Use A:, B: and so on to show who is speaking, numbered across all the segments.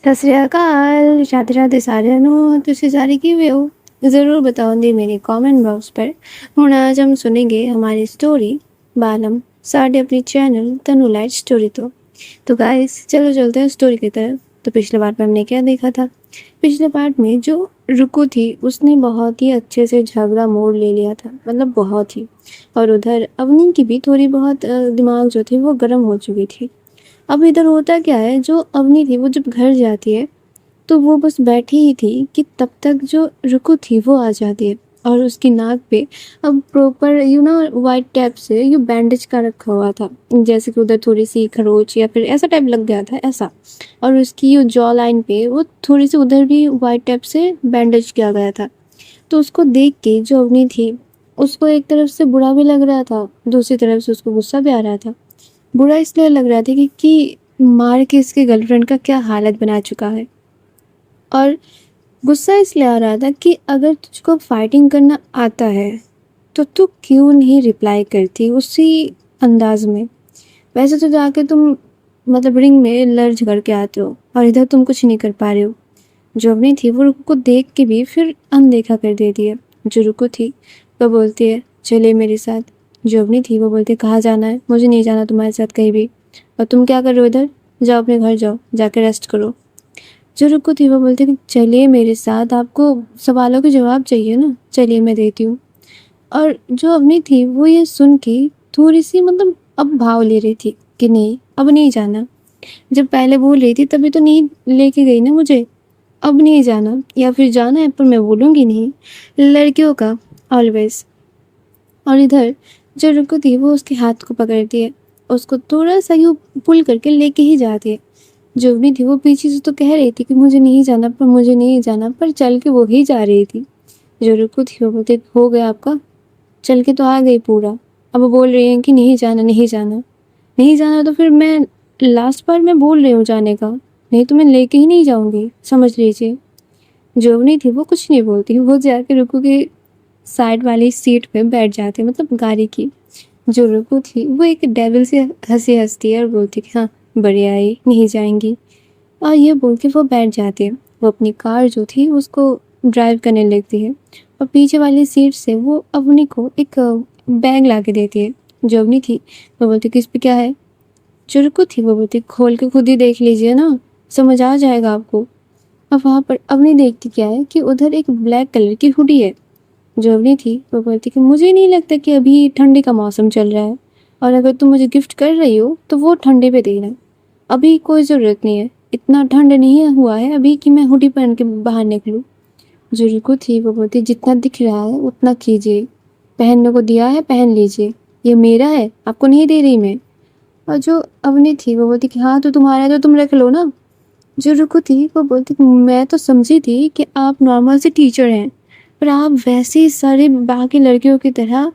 A: ਸਤਿ ਸ੍ਰੀ ਅਕਾਲ, राधे राधे ਸਾਰਿਆਂ ਨੂੰ। ਤੁਸੀਂ ਸਾਰੇ ਕਿਵੇਂ ਹੋ? ज़रूर बताऊंगी मेरे कमेंट बॉक्स पर। ਹੁਣ आज हम सुनेंगे हमारी स्टोरी बालम साढ़े अपनी चैनल तनु लाइट स्टोरी। तो गाइस चलो चलते हैं स्टोरी की तरफ। तो पिछले पार्ट में हमने क्या देखा था? पिछले पार्ट में जो रुकू थी उसने बहुत ही अच्छे से झगड़ा मोड़ ले लिया था, मतलब बहुत ही। और उधर अवनी की भी थोड़ी बहुत दिमाग जो थी वो गर्म हो चुकी थी। अब इधर होता क्या है, जो अवनी थी वो जब घर जाती है तो वो बस बैठी ही थी कि तब तक जो रुकू थी वो आ जाती है और उसकी नाक पे अब प्रॉपर वाइट टैप से बैंडेज का रखा हुआ था, जैसे कि उधर थोड़ी सी खरोच या फिर ऐसा टाइप लग गया था ऐसा। और उसकी जॉ लाइन पे वो थोड़ी सी उधर भी वाइट टैप से बैंडेज किया गया था। तो उसको देख के जो अवनी थी उसको एक तरफ से बुरा भी लग रहा था, दूसरी तरफ से उसको गुस्सा भी आ रहा था। बुरा इसलिए लग रहा था कि मार के इसके गर्लफ्रेंड का क्या हालत बना चुका है, और गुस्सा इसलिए आ रहा था कि अगर तुझको फाइटिंग करना आता है तो तू क्यों नहीं रिप्लाई करती उसी अंदाज में। वैसे तो जाके तुम मतलब रिंग में लड़ झगड़ के आते हो और इधर तुम कुछ नहीं कर पा रहे हो। जो अपनी थी वो रुकू को देख के भी फिर अनदेखा कर देती है। जो रुकू थी वो बोलती है चले मेरे साथ। जो अपनी थी वो बोलती है कहाँ जाना है? मुझे नहीं जाना तुम्हारे साथ कहीं भी। और तुम क्या कर रहे हो इधर? जाओ अपने घर जाओ, जाकर रेस्ट करो। जो रुकू थी वो बोलती है चलिए मेरे साथ, आपको सवालों के जवाब चाहिए ना, चलिए मैं देती हूँ। और जो अपनी थी वो ये सुन के थोड़ी सी मतलब अब भाव ले रही थी कि नहीं अब नहीं जाना। जब पहले बोल रही थी तभी तो नहीं लेके गई ना मुझे, अब नहीं जाना, या फिर जाना है पर मैं बोलूँगी नहीं, लड़कियों का ऑलवेज। और इधर जो रुकू थी वो उसके हाथ को पकड़ती है, उसको थोड़ा सा यूँ पुल करके लेके ही जाती है। जो भी थी वो पीछे से तो कह रही थी कि मुझे नहीं जाना, पर मुझे नहीं जाना, पर चल के वो ही जा रही थी। जो रुकू थी वो बोलती हो गया आपका, चल के तो आ गई पूरा। अब वो बोल रही है कि नहीं जाना नहीं जाना नहीं जाना, तो फिर मैं लास्ट बार मैं बोल रही हूँ जाने का, नहीं तो मैं लेके ही नहीं जाऊँगी, समझ लीजिए। जोवनी थी वो कुछ नहीं बोलती, वो जाके रुकू की साइड वाली सीट पे बैठ जाती, मतलब गाड़ी की। जो रुकू थी वो एक डेविल से हंसी हंसती है और बोलती कि हाँ बढ़िया आई, नहीं जाएंगी। और ये बोल के वो बैठ जाती है। वो अपनी कार जो थी उसको ड्राइव करने लगती है और पीछे वाली सीट से वो अवनी को एक बैग ला के देती है। जो अवनी थी वो बोलती कि इस पे क्या है? जो रुकू थी वो बोलती खोल के खुद ही देख लीजिए ना, समझ आ जाएगा आपको। अब वहाँ पर अवनी देखती क्या है कि उधर एक ब्लैक कलर की हुडी है। जो अवनी थी वो बोलती कि मुझे नहीं लगता कि अभी ठंडी का मौसम चल रहा है, और अगर तुम मुझे गिफ्ट कर रही हो तो वो ठंडे पे देना, अभी कोई ज़रूरत नहीं है, इतना ठंड नहीं हुआ है अभी कि मैं हुडी पहन के बाहर निकलूँ। जो रुकू थी वो बोलती जितना दिख रहा है उतना कीजिए, पहनने को दिया है पहन लीजिए, ये मेरा है आपको नहीं दे रही मैं। और जो अवनी थी वो बोलती कि हाँ तो तुम्हारा है तो तुम रख लो ना। जो रुकू थी वो बोलती मैं तो समझी थी कि आप नॉर्मल से टीचर हैं, पर आप वैसे ही सारे बाकी लड़कियों की तरह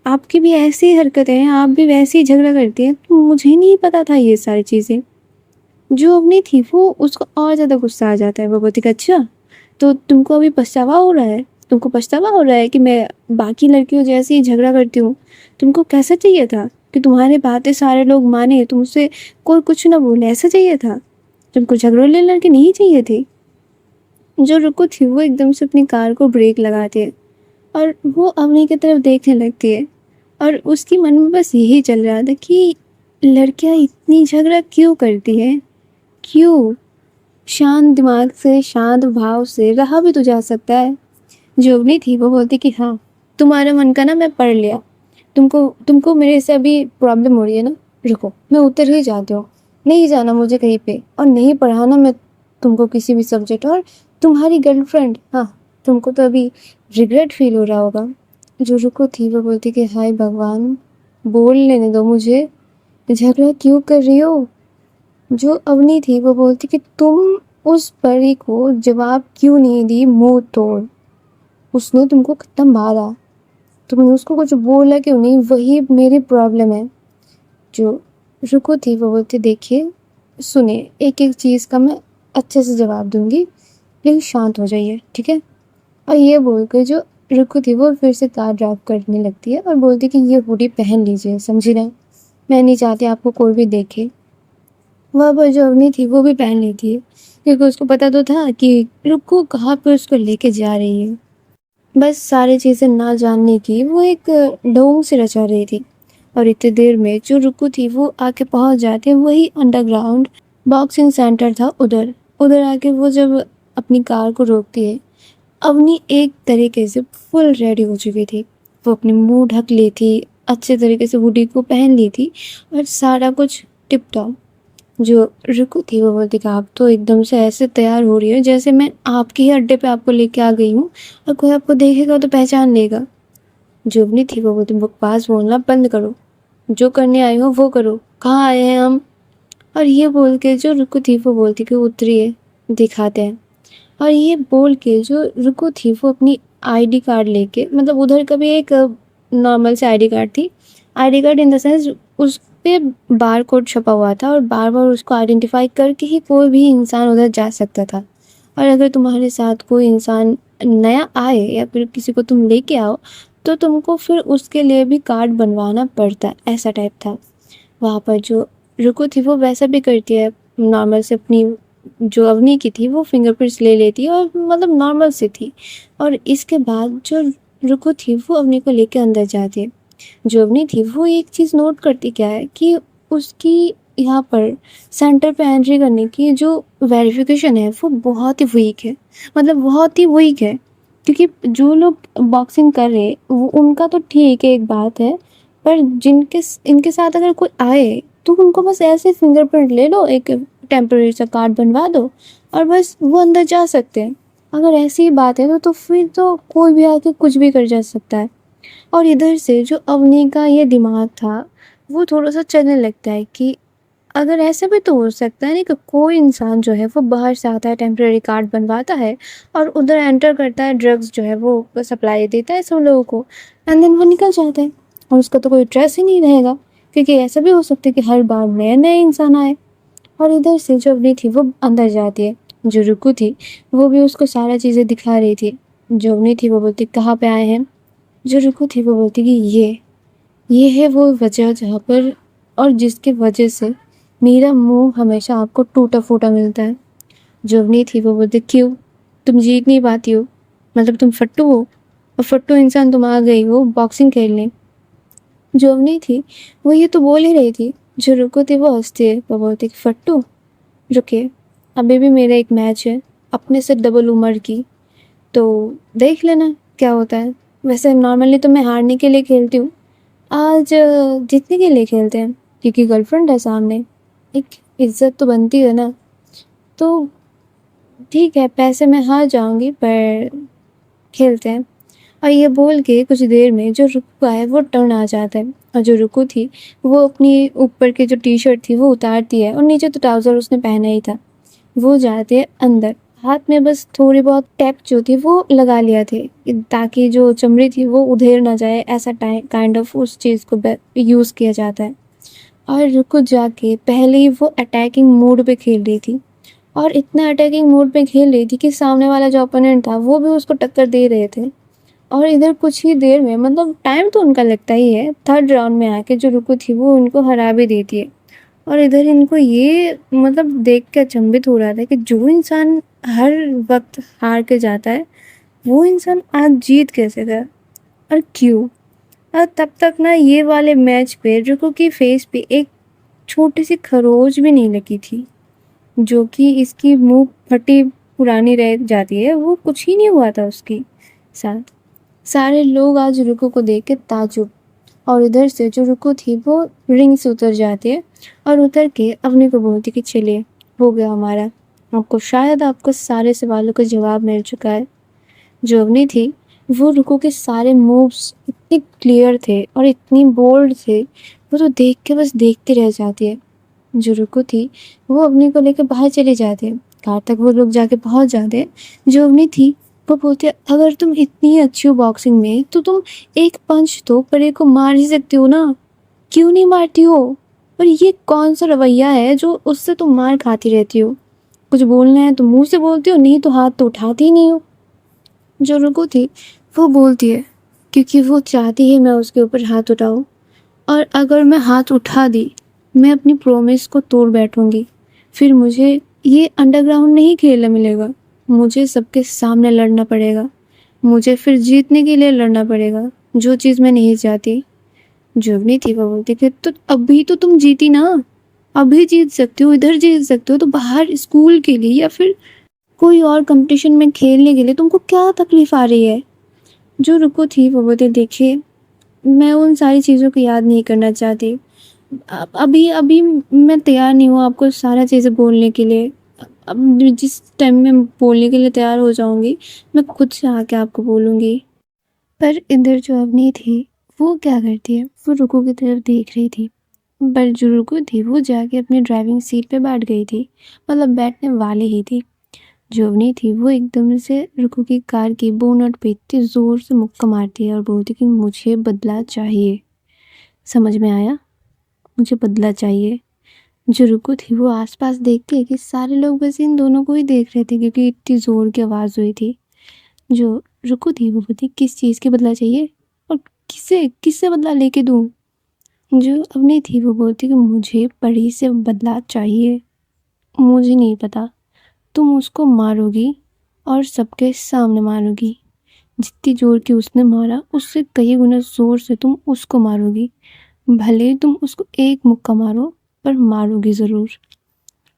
A: आपकी भी ऐसी हरकतें हैं, आप भी वैसे ही झगड़ा करती हैं, तो मुझे नहीं पता था ये सारी चीज़ें। जो अवनी थी वो उसको और ज़्यादा गुस्सा आ जाता है। वो बोलती कि अच्छा तो तुमको अभी पछतावा हो रहा है, तुमको पछतावा हो रहा है कि मैं बाकी लड़कियों जैसे ही झगड़ा करती हूँ? तुमको कैसा चाहिए था कि तुम्हारी बातें सारे लोग माने, तुमसे कोई कुछ ना बोले, ऐसा चाहिए था? तुमको झगड़ोले लड़के नहीं चाहिए थे? जो रुकू थी वो एकदम से अपनी कार को ब्रेक लगाती है और वो अवनी की तरफ देखने लगती है। और उसकी मन में बस यही चल रहा था कि लड़कियां इतनी झगड़ा क्यों करती हैं, क्यों? शांत दिमाग से शांत भाव से रहा भी तो जा सकता है। जो अवनी थी वो बोलती कि हाँ तुम्हारे मन का ना मैं पढ़ लिया, तुमको तुमको मेरे से अभी प्रॉब्लम हो रही है ना, रुको मैं उतर ही जाती हूँ, नहीं जाना मुझे कहीं पे और नहीं पढ़ाना मैं तुमको किसी भी सब्जेक्ट। और तुम्हारी गर्लफ्रेंड, हाँ तुमको तो अभी रिग्रेट फील हो रहा होगा। जो रुको थी वो बोलती कि हाय भगवान बोल लेने दो मुझे, झगड़ा क्यों कर रही हो? जो अवनी थी वो बोलती कि तुम उस परी को जवाब क्यों नहीं दी मुंह तोड़, उसने तुमको कितना मारा, तुमने उसको कुछ बोला क्यों नहीं, वही मेरी प्रॉब्लम है। जो रुको थी वो बोलती देखिए सुने, एक एक चीज़ का मैं अच्छे से जवाब दूंगी, लेकिन शांत हो जाइए ठीक है। और ये बोलकर जो रुको थी वो फिर से कार ड्राइव करने लगती है और बोलती कि ये हुडी पहन लीजिए, समझी ना, मैं नहीं चाहती आपको कोई भी देखे। वहाँ पर जो अवनी थी वो भी पहन ली थी, क्योंकि उसको पता तो था कि रुक्कू कहाँ पे उसको लेके जा रही है। बस सारी चीज़ें ना जानने की वो एक ढोंग से रचा रही थी। और इतनी देर में जो रुक्कू थी वो आके पहुंच जाती है वही अंडरग्राउंड बॉक्सिंग सेंटर था उधर। उधर आके वो जब अपनी कार को रोकती है, अवनी एक तरीके से फुल रेडी हो चुकी थी। वो अपनी मुंह ढक ली थी, अच्छे तरीके से हुडी को पहन ली थी और सारा कुछ टिप टॉप। जो रुकू थी वो बोलती कि आप तो एकदम से ऐसे तैयार हो रही हो जैसे मैं आपके ही अड्डे पे आपको लेके आ गई हूँ और कोई आपको देखेगा तो पहचान लेगा। जो अवनी थी वो बोलती बकवास बोलना बंद करो, जो करने आई हो वो करो, कहाँ आए हैं हम। और ये बोल के जो रुकू थी वो बोलती कि उतरिए, दिखाते हैं। और ये बोल के जो रुकू थी वो अपनी आईडी कार्ड लेके, मतलब उधर का भी एक नॉर्मल से आईडी कार्ड थी। ID card in the sense उस पे बार कोड छपा हुआ था और बार बार उसको आइडेंटिफाई करके ही कोई भी इंसान उधर जा सकता था। और अगर तुम्हारे साथ कोई इंसान नया आए या फिर किसी को तुम लेके आओ तो तुमको फिर उसके लिए भी कार्ड बनवाना पड़ता, ऐसा टाइप था। वहाँ पर जो रुकू थी वो वैसा भी करती है, नॉर्मल से अपनी जो अवनी की थी वो फिंगरप्रिंट्स ले लेती है और मतलब नॉर्मल से थी। और इसके बाद जो रुकू थी वो अवनी को लेके अंदर जाती है। जो अवनी थी वो एक चीज़ नोट करती क्या है कि उसकी यहाँ पर सेंटर पे एंट्री करने की जो वेरिफिकेशन है वो बहुत ही वीक है, मतलब बहुत ही वीक है। क्योंकि जो लोग बॉक्सिंग कर रहे वो उनका तो ठीक है, एक बात है, पर जिनके इनके साथ अगर कोई आए तो उनको बस ऐसे फिंगरप्रिंट ले लो, एक टेम्परेरी सा कार्ड बनवा दो और बस वो अंदर जा सकते हैं। अगर ऐसी ही बात है तो फिर तो कोई भी आके कुछ भी कर जा सकता है। और इधर से जो अवनी का ये दिमाग था वो थोड़ा सा चलने लगता है कि अगर ऐसा भी तो हो सकता है नहीं कि कोई इंसान जो है वो बाहर से आता है, टेम्परेरी कार्ड बनवाता है और उधर एंटर करता है, ड्रग्स जो है वो सप्लाई देता है सब लोगों को, एंड देन वो निकल जाता है और उसका तो कोई ट्रेस ही नहीं रहेगा। क्योंकि ऐसा भी हो सकता है कि हर बार नए नए इंसान आए। और इधर से जो अवनी थी वो अंदर जाती है। जो रुकू थी वो भी उसको सारा चीज़ें दिखा रही थी। जो अवनी थी वो बोलती कहाँ पे आए हैं। जो रुकू थी वो बोलती कि ये है वो वजह जहाँ पर और जिसकी वजह से मेरा मुंह हमेशा आपको टूटा फूटा मिलता है। जो अवनी थी वो बोलती क्यों, तुम जीत नहीं पाती हो, मतलब तुम फट्टू हो और फट्टू इंसान तुम आ गई हो बॉक्सिंग खेलने। जो अवनी थी वो ये तो बोल ही रही थी। जो रुको थी वो हंसती है, वो बोलती कि फट्टू रुके, अभी भी मेरा एक मैच है अपने से डबल उम्र की, तो देख लेना क्या होता है। वैसे नॉर्मली तो मैं हारने के लिए खेलती हूँ, आज जीतने के लिए खेलते हैं क्योंकि गर्लफ्रेंड है सामने, एक इज्जत तो बनती है ना। तो ठीक है, पैसे मैं हार जाऊंगी पर खेलते हैं। और ये बोल के कुछ देर में जो रुकू है वो टर्न आ जाता है और जो रुकू थी वो अपनी ऊपर की जो टी शर्ट थी वो उतारती है और नीचे तो ट्राउज़र उसने पहना ही था। वो जाते हैं अंदर, हाथ में बस थोड़ी बहुत टेप जो थी वो लगा लिया थे ताकि जो चमड़ी थी वो उधेड़ ना जाए, ऐसा टाइम काइंड ऑफ उस चीज़ को यूज़ किया जाता है। और रुको जाके पहले ही वो अटैकिंग मोड पे खेल रही थी और इतना अटैकिंग मोड पे खेल रही थी कि सामने वाला जो ओपोनेंट था वो भी उसको टक्कर दे रहे थे। और इधर कुछ ही देर में, मतलब टाइम तो उनका लगता ही है, थर्ड राउंड में आके जो रुकू थी वो उनको हरा भी देती है। और इधर इनको ये मतलब देख के अचंभित हो रहा था कि जो इंसान हर वक्त हार के जाता है वो इंसान आज जीत कैसे गया और क्यों। और तब तक ना ये वाले मैच पे रुकू की फेस पे एक छोटी सी खरोच भी नहीं लगी थी, जो कि इसकी मुंह फटी पुरानी रह जाती है, वो कुछ ही नहीं हुआ था उसकी साथ। सारे लोग आज रुकू को देख के ताजुब। और इधर से जो रुकू थी वो रिंग से उतर जाती है और उतर के अवनी को बोलती कि चलिए हो गया हमारा, आपको शायद आपको सारे सवालों का जवाब मिल चुका है। जो अवनी थी वो रुकू के सारे मूव्स इतने क्लियर थे और इतनी बोल्ड थे, वो तो देख के बस देखती रह जाती है। जो रुकू थी वो अवनी को लेकर बाहर चले जाते हैं, कार तक वो लोग जाके पहुंच जाते हैं। जो अवनी थी वो बोलती है अगर तुम इतनी अच्छी हो बॉक्सिंग में तो तुम एक पंच तो परे को मार ही सकती हो ना, क्यों नहीं मारती हो। और ये कौन सा रवैया है जो उससे तुम मार खाती रहती हो, कुछ बोलना है तो मुंह से बोलती हो, नहीं तो हाथ तो उठाती ही नहीं हो। जो रुकू थी वो बोलती है क्योंकि वो चाहती है मैं उसके ऊपर हाथ उठाऊं, और अगर मैं हाथ उठा दी मैं अपनी प्रॉमिस को तोड़ बैठूंगी। फिर मुझे ये अंडरग्राउंड नहीं खेलना मिलेगा, मुझे सबके सामने लड़ना पड़ेगा, मुझे फिर जीतने के लिए लड़ना पड़ेगा, जो चीज़ मैं नहीं चाहती। जुगनी थी वो बोलती थी, तो अभी तो तुम जीती ना, अभी जीत सकते हो, इधर जीत सकते हो, तो बाहर स्कूल के लिए या फिर कोई और कंपटीशन में खेलने के लिए तुमको क्या तकलीफ आ रही है। जो रुको थी वो बोलती, देखिए मैं उन सारी चीज़ों को याद नहीं करना चाहती। अभी अभी मैं तैयार नहीं हूँ आपको सारा चीज़ें बोलने के लिए। अब जिस टाइम में बोलने के लिए तैयार हो जाऊँगी, मैं खुद से आके आपको बोलूँगी। पर इधर जो अवनी थी, वो क्या करती है, वो रुको की तरफ देख रही थी। पर जो रुको थी वो जाके अपनी ड्राइविंग सीट पे बैठ गई थी, मतलब बैठने वाली ही थी। जो अवनी थी वो एकदम से रुको की कार की बोनट पे इतनी ज़ोर से मुक्का मारती है और बोलती कि मुझे बदला चाहिए। समझ में आया? मुझे बदला चाहिए। जो रुको थी वो आसपास देख के कि सारे लोग बस इन दोनों को ही देख रहे थे क्योंकि इतनी ज़ोर की आवाज़ हुई थी। जो रुको थी वो बोलती, किस चीज़ की बदला चाहिए और किससे किससे बदला लेके दूँ? जो अवनी थी वो बोलती कि मुझे परी से बदला चाहिए। मुझे नहीं पता, तुम उसको मारोगी और सबके सामने मारोगी। जितनी जोर की उसने मारा उससे कई गुना जोर से तुम उसको मारोगी। भले तुम उसको एक मुक्का मारो, पर मारोगी ज़रूर।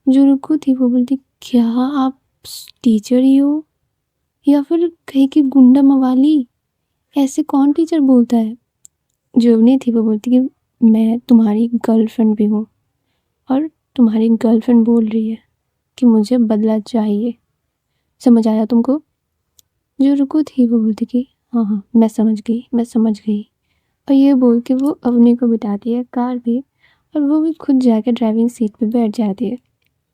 A: जो रुको थी वो बोलती, क्या आप टीचर ही हो या फिर कहीं की गुंडा मवाली? ऐसे कौन टीचर बोलता है? जो अवनी थी वो बोलती कि मैं तुम्हारी गर्लफ्रेंड भी हूँ और तुम्हारी गर्लफ्रेंड बोल रही है कि मुझे बदला चाहिए। समझ आया तुमको? जो रुको थी वो बोलती कि हाँ हाँ मैं समझ गई, मैं समझ गई। और ये बोल के वो अवनी को बिठाती है कार पे और वो भी खुद जाकर ड्राइविंग सीट पे बैठ जाती है।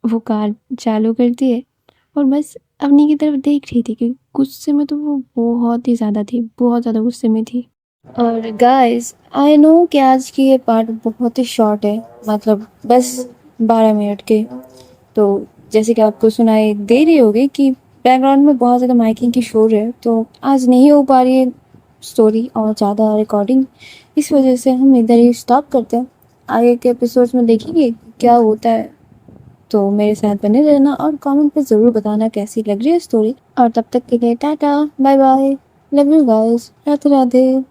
A: वो कार चालू करती है और बस अवनी की तरफ देख रही थी कि गुस्से में तो वो बहुत ही ज़्यादा थी, बहुत ज़्यादा गुस्से में थी। और गाइस आई नो कि आज की ये पार्ट बहुत ही शॉर्ट है, मतलब बस 12 मिनट के। तो जैसे कि आपको सुनाई दे रही होगी कि बैकग्राउंड में बहुत ज़्यादा माइकिंग की शोर है, तो आज नहीं हो पा रही है स्टोरी और ज़्यादा रिकॉर्डिंग। इस वजह से हम इधर ही स्टॉप करते हैं। आगे के एपिसोड्स में देखेंगे क्या होता है। तो मेरे साथ बने रहना और कमेंट पे ज़रूर बताना कैसी लग रही है स्टोरी। और तब तक के लिए tata bye bye, love you guys, Radhe Radhe.